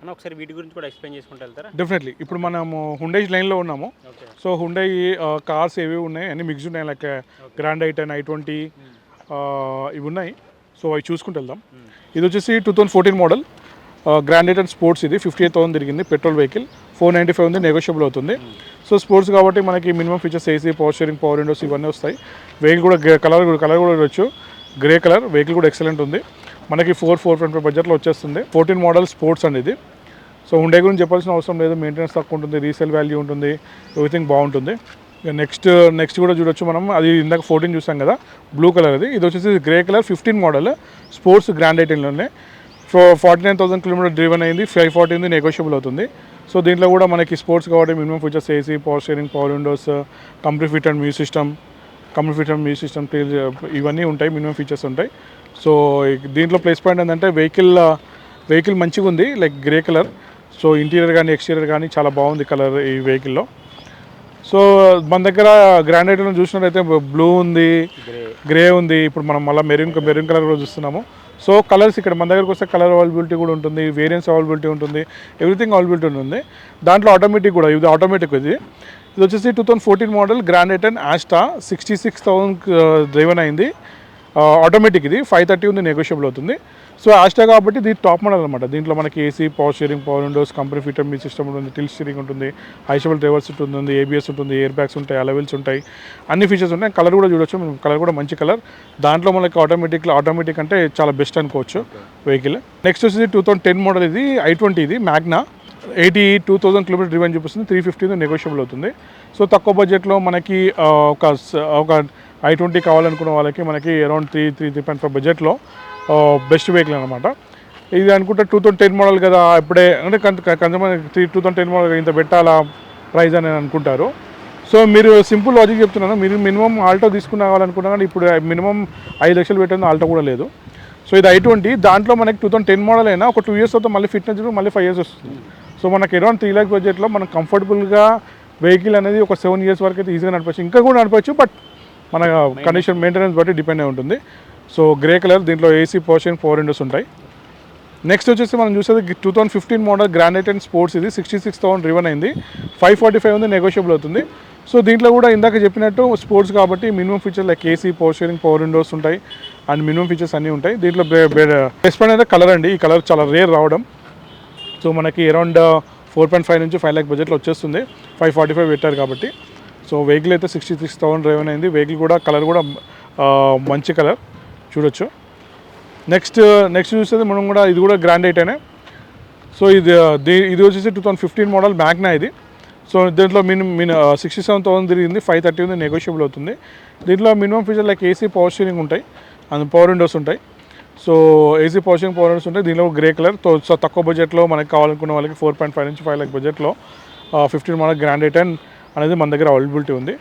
అన్న ఒకసారి వీటి గురించి కూడా ఎక్స్ప్లెయిన్ చేసుకుంటూ వెళ్తారా? డెఫినెట్లీ. ఇప్పుడు మనము హుండై లైన్లో ఉన్నాము. సో హుండై కార్స్ ఏవి ఉన్నాయి అన్ని మిక్స్ ఉన్నాయి. లైక్ గ్రాండ్ i10, i20 ఇవి ఉన్నాయి. సో అవి చూసుకుంటూ వెళ్దాం. ఇది వచ్చేసి 2014 మోడల్ గ్రాండ్ i10 స్పోర్ట్స్. ఇది 58,000 తిరిగింది. Petrol vehicle. 495 ఉంది, నెగోషియబుల్ అవుతుంది. సో స్పోర్ట్స్ కాబట్టి మనకి minimum features AC, power steering, power Windows ఇవన్నీ వస్తాయి. వెహికల్ కూడా కలర్ కూడా ఇవ్వచ్చు, గ్రే కలర్. వెహికల్ కూడా ఎక్సలెంట్ ఉంది. మనకి 4.5 బడ్జెట్లో వచ్చేస్తుంది. 14 మోడల్ స్పోర్ట్స్ అండి ఇది. సో హుండై గురించి చెప్పాల్సిన అవసరం లేదు. మెయింటెనెన్స్ తక్కువ ఉంటుంది, రీసేల్ వాల్యూ ఉంటుంది, ఎవ్రీథింగ్ బాగుంటుంది. నెక్స్ట్ కూడా చూడొచ్చు మనం. అది ఇందాక 14 చూసాం కదా, బ్లూ కలర్ అది. ఇది వచ్చేసి grey colour 15 model sports grand i10లోనే. సో 49,000 కిలోమీటర్ డ్రివెన్ అయింది. 540 ఉంది, నెగోషియబుల్ అవుతుంది. సో దీంట్లో కూడా మనకి స్పోర్ట్స్ కాబట్టి minimum features AC, power steering, power Windows, complete fit and music system ఇవన్నీ ఉంటాయి. మినిమం ఫీచర్స్ ఉంటాయి. సో దీంట్లో ప్లస్ పాయింట్ ఏంటంటే వెహికల్ మంచిగా ఉంది, like grey colour. So interior కానీ ఎక్స్టీరియర్ కానీ చాలా బాగుంది కలర్ ఈ వెహికల్లో. సో మన దగ్గర గ్రాండ్ i10 చూసినట్టయితే బ్లూ ఉంది, గ్రే ఉంది. ఇప్పుడు మనం మళ్ళీ మెరూన్ కలర్ కూడా చూస్తున్నాము. సో కలర్స్ ఇక్కడ మన దగ్గరకు వస్తే కలర్ అవైలబిలిటీ కూడా ఉంటుంది, వేరియంట్స్ అవైలబిలిటీ ఉంటుంది, ఎవ్రీథింగ్ అవైలబిలిటీ ఉంటుంది. దాంట్లో ఆటోమేటిక్ కూడా, ఇది ఆటోమేటిక్. ఇది వచ్చేసి 2014 model grand i10 Asta. 66,000 driven అయింది. ఆటోమేటిక్. ఇది 530 ఉంది, నెగోషియబుల్ అవుతుంది. సో ఆస్టా కాబట్టి ఇది టాప్ మోడల్ అనమాట. దీంట్లో మనకి AC, power steering, power windows, company fitted మీ సిస్టమ్ ఉంటుంది, టిల్ స్టీరింగ్ ఉంటుంది, ఐషబుల్ డ్రైవర్స్ ఉంటుంది, ఏబిఎస్ ఉంటుంది, ఎయిర్ బ్యాగ్స్ ఉంటాయి, అలవెల్స్ ఉంటాయి, అన్ని ఫీచర్స్ ఉంటాయి. కలర్ కూడా చూడొచ్చు, కలర్ కూడా మంచి కలర్. దాంట్లో మనకి ఆటోమేటిక్ అంటే చాలా బెస్ట్ అనుకోవచ్చు వెహికల్. నెక్స్ట్ వచ్చేసి 2010 మోడల్ ఇది i20. ఇది మ్యాగ్నా. 82,000 కిలోమీటర్ డ్రివెన్ చూపిస్తుంది. 350 నెగోషియబుల్ అవుతుంది. సో తక్కువ బడ్జెట్లో మనకి ఒక i20 కావాలనుకున్న వాళ్ళకి మనకి అరౌండ్ 3.5 బడ్జెట్లో బెస్ట్ వెహికల్ అనమాట. ఇది అనుకుంటే 2010 మోడల్ కదా, ఇప్పుడే అంటే కొంతమంది 2010 మోడల్ ఇంత పెట్టాలా ప్రైస్ అని అనుకుంటారు. సో మీరు సింపుల్ లాజిక్ చెప్తున్నాను. మీరు మినిమం ఆల్టో తీసుకున్నావాలనుకున్నా కానీ ఇప్పుడు మినిమం 5 లక్షలు పెట్టింది ఆల్టో కూడా లేదు. సో ఇది i20. దాంట్లో మనకి 2010 మోడల్ అయినా ఒక 2 ఇయర్స్ తర్వాత మళ్ళీ ఫిట్నెస్ మళ్ళీ 5 ఇయర్స్ వస్తుంది. సో మనకి అరౌండ్ 3 లాక్ బడ్జెట్లో మనం కంఫర్టబుల్గా వెహికల్ అనేది ఒక 7 ఇయర్స్ వరకు అయితే ఈజీగా నడపచ్చు. ఇంకా కూడా నడపచ్చు, బట్ మన కండిషన్ మెయింటెనెన్స్ బట్టి డిపెండ్ అయి ఉంటుంది. So grey colour. దీంట్లో AC, power steering, power windows ఉంటాయి. నెక్స్ట్ వచ్చేసి మనం చూసేది 2015 మోడల్ గ్రాండ్ i10 స్పోర్ట్స్. ఇది 66,000 డ్రివెన్ అయింది. 545 ఉంది, నెగోషియబుల్ అవుతుంది. సో దీంట్లో కూడా ఇందాక చెప్పినట్టు స్పోర్ట్స్ కాబట్టి minimum features like AC, power steering, power windows ఉంటాయి అండ్ మినిమం ఫీచర్స్ అన్నీ ఉంటాయి. దీంట్లో బెస్ట్ పాయింట్ అయితే కలర్ అండి. ఈ కలర్ చాలా రేర్ రావడం. సో మనకి అరౌండ్ 4.5 నుంచి 5 లాక్ బడ్జెట్లో వచ్చేస్తుంది. 545 పెట్టారు కాబట్టి. సో వెహికల్ అయితే 66,000 డ్రైవెన్ అయింది. వెహికల్ కూడా కలర్ కూడా మంచి కలర్ చూడొచ్చు. నెక్స్ట్ చూస్తే మనం కూడా ఇది కూడా గ్రాండ్ i10. సో ఇది వచ్చేసి 2015 మోడల్ మ్యాగ్నా ఇది. సో దీంట్లో 67,000 తిరిగింది. 530 ఉంది, నెగోషియబుల్ అవుతుంది. దీంట్లో minimum feature like AC, power steering ఉంటాయి అండ్ పవర్ విండోస్ ఉంటాయి. So AC, power steering, power windows ఉంటాయి. దీంట్లో గ్రే కలర్. సో తక్కువ బడ్జెట్లో మనకి కావాలనుకున్న వాళ్ళకి 4.5 నుంచి 5 లాక్ బడ్జెట్లో 15 మోడల్ గ్రాండ్ i10 అనేది మన దగ్గర అవైలబిలిటీ ఉంది.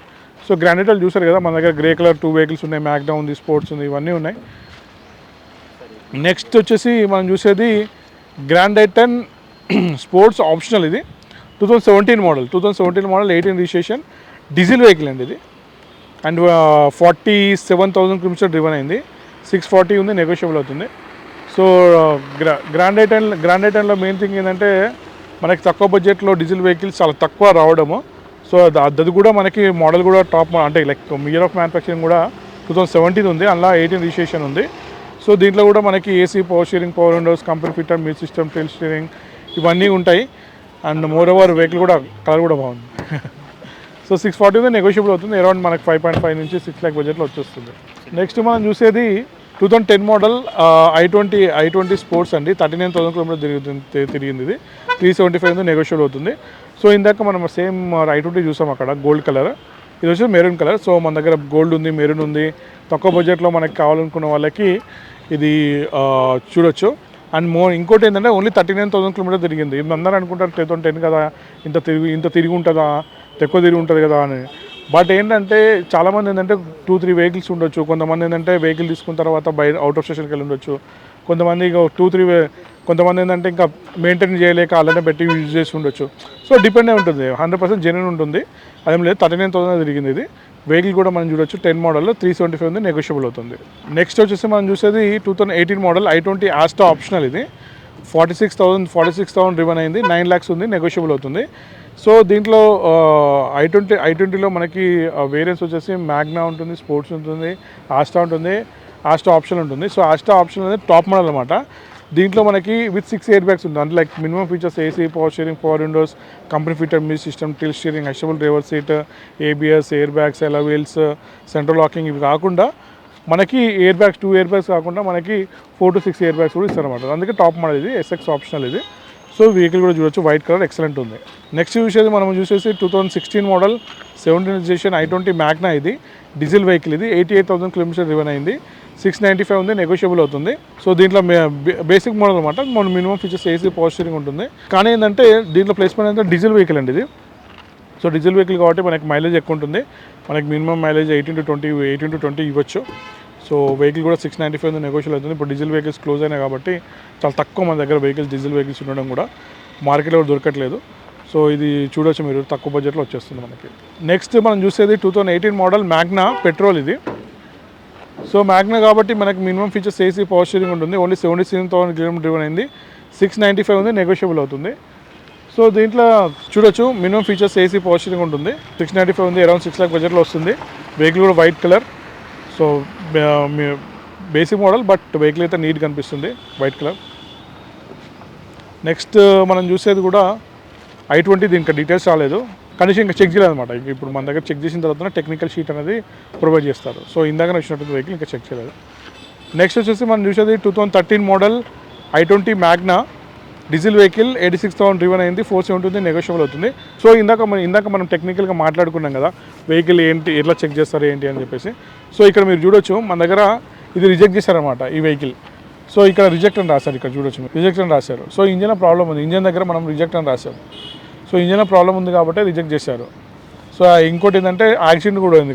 సో గ్రాండ్ i10 చూసారు కదా, మన దగ్గర గ్రే కలర్ 2 వెహికల్స్ ఉన్నాయి. మ్యాగ్నా ఉంది, స్పోర్ట్స్ ఉంది, ఇవన్నీ ఉన్నాయి. నెక్స్ట్ వచ్చేసి మనం చూసేది గ్రాండ్ i10 స్పోర్ట్స్ ఆప్షనల్. ఇది 2017 మోడల్ 18 రిజిస్ట్రేషన్ డీజిల్ వెహికల్ అండి ఇది. అండ్ 47,000 కిలోమీటర్ డ్రివెన్ అయింది. 640 ఉంది, నెగోషియబుల్ అవుతుంది. సో గ్రాండ్ i10లో మెయిన్ థింగ్ ఏంటంటే మనకి తక్కువ బడ్జెట్లో డీజిల్ వెహికల్స్ చాలా తక్కువ రావడము. సో అది కూడా మనకి మోడల్ కూడా టాప్ అంటే లైక్ ఇయర్ ఆఫ్ మ్యానుఫ్యాక్చరింగ్ కూడా 2017 ఉంది. అందులో 18 రిజిస్ట్రేషన్ ఉంది. సో దీంట్లో కూడా మనకి AC, power steering, power windows, company fitted మీ సిస్టమ్, టిల్ స్టీరింగ్ ఇవన్నీ ఉంటాయి. అండ్ మోర్ ఓవర్ వెహికల్ కూడా కలర్ కూడా బాగుంది. సో 640 ఉంది, నెగోషియబుల్ అవుతుంది. అరౌండ్ మనకి 5.5 నుంచి 6 లాక్ బడ్జెట్లో వచ్చేస్తుంది. నెక్స్ట్ మనం చూసేది 2010 మోడల్ i20 స్పోర్ట్స్ అండి. 39,000 కిలోమీటర్ తిరిగింది. ఇది 375 ఉంది, నెగోషియబుల్ అవుతుంది. సో ఇందాక మనం సేమ్ i20 చూసాం అక్కడ గోల్డ్ కలర్. ఇది వచ్చి మెరూన్ కలర్. సో మన దగ్గర గోల్డ్ ఉంది, మెరూన్ ఉంది. తక్కువ బడ్జెట్లో మనకి కావాలనుకున్న వాళ్ళకి ఇది చూడొచ్చు. అండ్ ఇంకోటి ఏంటంటే ఓన్లీ 39,000 కిలోమీటర్ తిరిగింది. అందరూ అనుకుంటారు 2010 కదా, ఇంత తిరిగి ఉంటుందా, ఎక్కువ తిరిగి ఉంటుంది కదా అని. బట్ ఏంటంటే చాలామంది ఏంటంటే 2-3 వెహికల్స్ ఉండొచ్చు. కొంతమంది ఏంటంటే వెహికల్ తీసుకున్న తర్వాత అవుట్ ఆఫ్ స్టేషన్కి వెళ్ళి ఉండొచ్చు. కొంతమంది 2-3 కొంతమంది ఏంటంటే ఇంకా మెయింటైన్ చేయలేక అలానే పెట్టి యూజ్ చేసి ఉండొచ్చు. సో డిపెండ్ అయి ఉంటుంది. 100% జెన్యూన్ ఉంటుంది. అదేం లేదు, 39,000 తిరిగింది ఇది. వెహికల్ కూడా మనం చూడొచ్చు 10 మోడల్లో 375 ఉంది, నెగోషియబుల్ అవుతుంది. నెక్స్ట్ వచ్చేసి మనం చూసేది 2018 మోడల్ i20 ఆస్టా ఆప్షనల్. ఇది 46,000 రివన్ అయింది, 9 lakhs ఉంది, నెగోషియబుల్ అవుతుంది. సో దీంట్లో i20లో మనకి వేరియంట్స్ వచ్చేసి మ్యాగ్నా ఉంటుంది, స్పోర్ట్స్ ఉంటుంది, ఆస్టా ఉంటుంది, ఆస్టా ఆప్షన్ ఉంటుంది. సో ఆస్టా ఆప్షన్ అనేది టాప్ మోడల్ అనమాట. దీంట్లో మనకి విత్ 6 ఎయిర్ బ్యాగ్స్ ఉంది. అంటే like minimum features AC, power steering, power windows, company fitted music system, tilt steering, adjustable driver seat, ABS, air bags, alloy wheels, central locking. ఇవి కాకుండా మనకి air bags 2 air bags కాకుండా మనకి 4 to 6 air bags కూడా ఇస్తారన్నమాట. అందుకే top model ఇది, SX optional ఇది. So vehicle కూడా చూడొచ్చు, వైట్ కలర్ ఎక్సలెంట్ ఉంది. నెక్స్ట్ చూసేది మనం చూసేసి 2016 model 17th generation i20 Magna. ఇది డీజిల్ వెహికల్. ఇది 88,000 కిలోమీటర్స్ రివన్ అయింది, 695 ఉంది, నెగోషియబుల్ అవుతుంది. సో దీంట్లో బేసిక్ మోడల్ అనమాట. మన minimum features AC, power steering ఉంటుంది. కానీ ఏంటంటే దీంట్లో ప్లేస్మెంట్ అంటే డీజిల్ వెహికల్ అండి ఇది. సో డీజిల్ వెహికల్ కాబట్టి మనకి మైలేజ్ ఎక్కువ ఉంటుంది. మనకి మినిమం మైలేజ్ 18 to 20 ఇవ్వచ్చు. సో వెహికల్ కూడా 695 ఉంది, నెగోషియబుల్ అవుతుంది. ఇప్పుడు డీజిల్ వెహికల్స్ క్లోజ్ అయినాయి కాబట్టి చాలా తక్కువ మన దగ్గర వెహికల్స్, డీజిల్ వెహికల్స్ ఉండడం కూడా మార్కెట్లో కూడా దొరకట్లేదు. సో ఇది చూడవచ్చు మీరు, తక్కువ బడ్జెట్లో వచ్చేస్తుంది మనకి. నెక్స్ట్ మనం చూసేది 2018 మోడల్ మ్యాగ్నా పెట్రోల్ ఇది. సో మ్యాగ్నా కాబట్టి మనకి minimum features AC, power steering ఉంటుంది. ఓన్లీ 77,000 కిలోమీటర్ డ్రివన్ అయింది, 695 ఉంది, నెగోషియబుల్ అవుతుంది. సో దీంట్లో చూడొచ్చు minimum features AC, power steering ఉంటుంది, 695 ఉంది, అరౌండ్ 6 lakh బడ్జెట్లో వస్తుంది. వెహికల్ కూడా white colour. So basic model, but vehicle అయితే నీట్ కనిపిస్తుంది, వైట్ కలర్. నెక్స్ట్ మనం చూసేది కూడా i20. దీనికి డీటెయిల్స్ రాలేదు, కనీసం ఇంకా చెక్ చేయలేదు అనమాట. ఇప్పుడు మన దగ్గర చెక్ చేసిన తర్వాత టెక్నికల్ షీట్ అనేది ప్రొవైడ్ చేస్తారు. సో ఇందాక వచ్చినటువంటి వెహికల్ ఇంకా చెక్ చేయలేదు. నెక్స్ట్ వచ్చేసి మనం చూసేది 2013 model i20 Magna diesel vehicle, 86,000 రివన్ అయింది, 470 నెగోషియబుల్ అవుతుంది. సో ఇందాక మనం టెక్నికల్గా మాట్లాడుకున్నాం కదా, వెహికల్ ఏంటి, ఎట్లా చెక్ చేస్తారు ఏంటి అని చెప్పేసి. సో ఇక్కడ మీరు చూడొచ్చు మన దగ్గర ఇది రిజెక్ట్ చేశారనమాట ఈ వెహికల్. సో ఇక్కడ రిజెక్ట్ అని రాశారు, ఇక్కడ చూడొచ్చు మీరు, రిజెక్ట్ అని రాశారు. సో ఇంజన్ ప్రాబ్లం ఉంది, ఇంజన్ దగ్గర మనం రిజెక్ట్ అని రాశారు. సో ఇంజన్ ప్రాబ్లం ఉంది కాబట్టి రిజెక్ట్ చేశారు. సో ఇంకోటి ఏంటంటే యాక్సిడెంట్ కూడా ఉంది,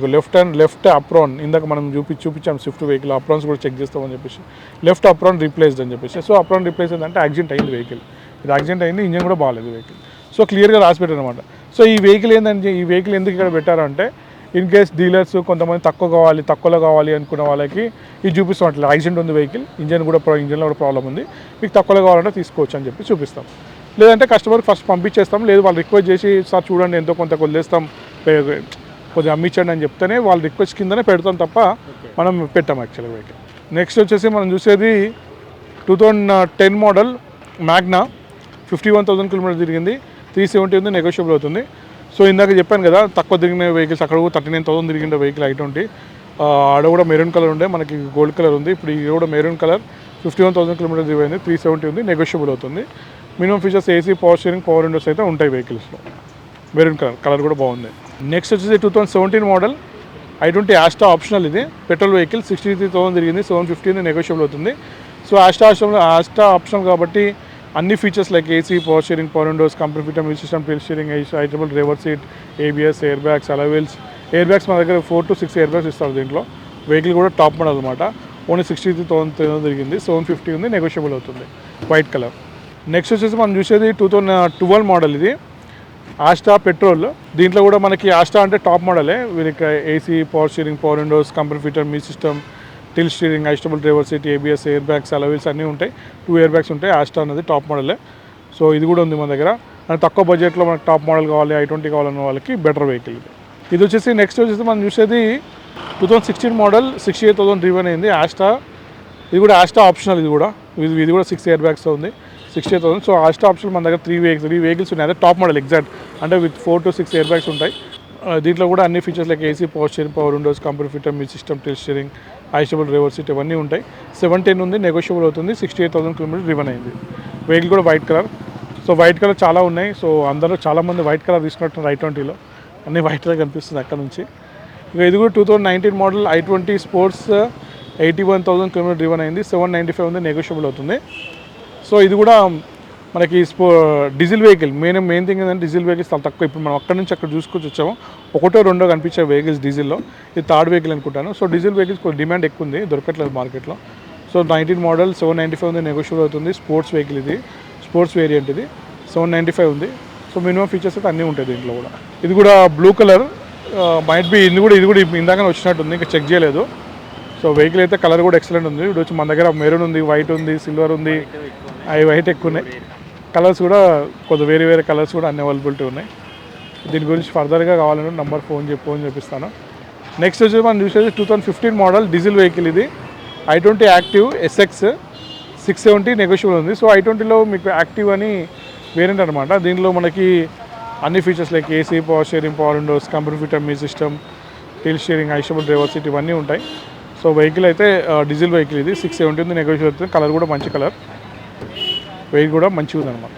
లెఫ్ట్ అప్రాన్. ఇందాక మనం చూపించాం స్విఫ్ట్ వెహికల్, అప్రాన్స్ కూడా చెక్ చేస్తామని చెప్పేసి లెఫ్ట్ అప్రాన్ రీప్లేస్డ్ అని చెప్పేసి. సో అప్రాన్ రీప్లేస్ ఏంటంటే యాక్సిడెంట్ అయింది వెహికల్, ఇది యాక్సిడెంట్ అయింది, ఇంజన్ కూడా బాగాలేదు వెహికల్. సో క్లియర్గా రాసి పెట్టారు అనమాట. సో ఈ వెహికల్ ఏంటంటే, ఈ వెహికల్ ఎందుకు ఇక్కడ పెట్టారంటే ఇన్ కేస్ డీలర్స్ కొంతమంది తక్కువలో కావాలి అనుకున్న వాళ్ళకి ఇది చూపిస్తాం. యాక్సిడెంట్ ఉంది వెహికల్, ఇంజన్లో కూడా ప్రాబ్లం ఉంది, మీకు తక్కువలో కావాలంటే తీసుకోవచ్చు అని చెప్పి చూపిస్తాం. లేదంటే కస్టమర్కి ఫస్ట్ పంపించేస్తాం, లేదు వాళ్ళు రిక్వెస్ట్ చేసి సార్ చూడండి ఎంతో కొంత వదిలేస్తాం, కొద్దిగా అమ్మించండి అని చెప్తేనే వాళ్ళ రిక్వెస్ట్ కిందనే పెడతాం తప్ప మనం పెట్టాం యాక్చువల్గా వెహికల్. నెక్స్ట్ వచ్చేసి మనం చూసేది 2010 మోడల్ మ్యాగ్నా, 51,000 కిలోమీటర్స్ తిరిగింది, 370 ఉంది, నెగోషియబుల్ అవుతుంది. సో ఇందాక చెప్పాను కదా తక్కువ తిరిగిన వెహికల్స్, అక్కడ కూడా 39,000 తిరిగిన వెహికల్ i20. ఆడ కూడా మెరూన్ కలర్ ఉండే, మనకి గోల్డ్ కలర్ ఉంది. ఇప్పుడు ఇది కూడా మెరూన్ కలర్, 51,000 కిలోమీటర్స్ తిరిగింది, 370 ఉంది, నెగోషియబుల్ అవుతుంది. Minimum features AC, power steering, power Windows అయితే ఉంటాయి వెహికల్స్లో. మెరూన్ కలర్ కూడా బాగుంది. నెక్స్ట్ వచ్చేసి 2017 మోడల్ i20 ఆస్టా ఆప్షనల్. ఇది పెట్రోల్ వెహికల్, 63,000 తిరిగింది, 750 ఉంది, నెగోషియబుల్ అవుతుంది. సో ఆస్టా ఆప్షనల్ కాబట్టి అన్ని features like AC, power steering, power windows, company fitted music system, tilt steering, adjustable driver seat, ABS, air bags, alloy wheels. Air bags మన దగ్గర 4 to 6 air bags ఇస్తారు దీంట్లో. Vehicle కూడా top model అనమాట, only 63,000 తిరిగింది, 750 ఉంది, నెగోషియబుల్ అవుతుంది, white colour. Next వచ్చేసి మనం చూసేది 2012 మోడల్. ఇది ఆస్టా పెట్రోల్. దీంట్లో కూడా మనకి ఆస్టా అంటే టాప్ మోడలే, వీరికి AC, power steering, power windows, company fitted music system, tilt steering, adjustable driver seat, ABS, air bags, alloy wheels అన్నీ ఉంటాయి. 2 ఎయిర్ బ్యాగ్స్ ఉంటాయి. ఆస్టా అనేది టాప్ మోడలే. సో ఇది కూడా ఉంది మన దగ్గర. అండ్ తక్కువ బడ్జెట్లో మనకు టాప్ మోడల్ కావాలి, i20 కావాలన్న వాళ్ళకి బెటర్ వెహికల్ ఇది వచ్చేసి. నెక్స్ట్ వచ్చేసి మనం చూసేది 2016 మోడల్, 68,000 రివన్ అయింది, ఆస్టా. ఇది కూడా ఆస్టా ఆప్షనల్. ఇది కూడా 6 ఎయిర్ బ్యాగ్స్తో ఉంది, 68,000. సో ఆస్టా ఆప్షన్ మన దగ్గర 3 వెహికల్స్ ఉన్నాయి. అదే టాప్ మోడల్ ఎగ్జాక్ట్, అంటే విత్ 4 to 6 ఎయిర్ బ్యాగ్స్ ఉంటాయి. దీంట్లో కూడా అన్ని features like AC, power steering, power windows, company fitted music system, tilt steering, adjustable driver seat ఇవన్నీ ఉంటాయి. 710 ఉంది, నెగోషియబుల్ అవుతుంది, 68,000 కిలోమీటర్స్ రివన్ అయింది. వెహికల్ కూడా white colour. So white colour చాలా ఉన్నాయి. సో అందరూ చాలామంది వైట్ కలర్ తీసుకున్నట్టు i20లో అన్నీ వైట్ కలర్ కనిపిస్తుంది అక్కడ నుంచి. ఇక ఇది కూడా 2019 మోడల్ i20 స్పోర్ట్స్, 81,000 కిలోమీటర్స్ రివన్ అయింది, 795 ఉంది, నెగోషియబుల్ అవుతుంది. సో ఇది కూడా మనకి డీజిల్ వెహికల్. మెయిన్ థింగ్ ఏంటంటే డీజిల్ వెహికల్స్ చాలా తక్కువ. ఇప్పుడు మనం అక్కడ నుంచి అక్కడ చూసుకొచ్చి వచ్చాము, 1 2 కనిపించే వెహికల్స్ డీజిల్లో. ఇది థర్డ్ వెహికల్ అనుకుంటాను. సో డీజిల్ వెహికల్స్ డిమాండ్ ఎక్కువ ఉంది, దొరకట్లేదు మార్కెట్లో. సో 19 మోడల్, 795 ఉంది, నెగోషియబుల్ అవుతుంది. స్పోర్ట్స్ వెహికల్ ఇది, స్పోర్ట్స్ వేరియంట్ ఇది, 795 ఉంది. సో మినిమం ఫీచర్స్ అయితే అన్నీ ఉంటాయి దీంట్లో కూడా. ఇది కూడా బ్లూ కలర్, మైట్ బి ఇది కూడా ఇందాకనే వచ్చినట్టుంది, ఇంకా చెక్ చేయలేదు. సో వెహికల్ అయితే కలర్ కూడా ఎక్సలెంట్ ఉంది. ఇప్పుడు వచ్చి మన దగ్గర మెరూన్ ఉంది, వైట్ ఉంది, సిల్వర్ ఉంది, అవి వైట్ ఎక్కువ ఉన్నాయి. కలర్స్ కూడా కొద్ది వేరే వేరే కలర్స్ కూడా అన్ని అవైలబిలిటీ ఉన్నాయి. దీని గురించి ఫర్దర్గా కావాలంటే నంబర్ ఫోన్ చూపిస్తాను. నెక్స్ట్ వచ్చి మనం చూసేది 2015 మోడల్ డీజిల్ వెహికల్. ఇది i20 యాక్టివ్ SX 670 నెగోషియబుల్ ఉంది. సో i20లో మీకు యాక్టివ్ అని వేరియంట్ అనమాట. దీనిలో మనకి అన్ని features like AC, power steering, power windows, computer fitted మీ సిస్టమ్, టీల్ స్టీరింగ్, ఐషబుల్ డ్రైవర్ సీట్ ఇవన్నీ ఉంటాయి. సో వెహికల్ అయితే డీజిల్ వెహికల్ ఇది 670 ఉంది, నెగోషియబుల్ అవుతుంది. కలర్ కూడా మంచి కలర్, వెయిట్ కూడా మంచిగా ఉంది అనమాట.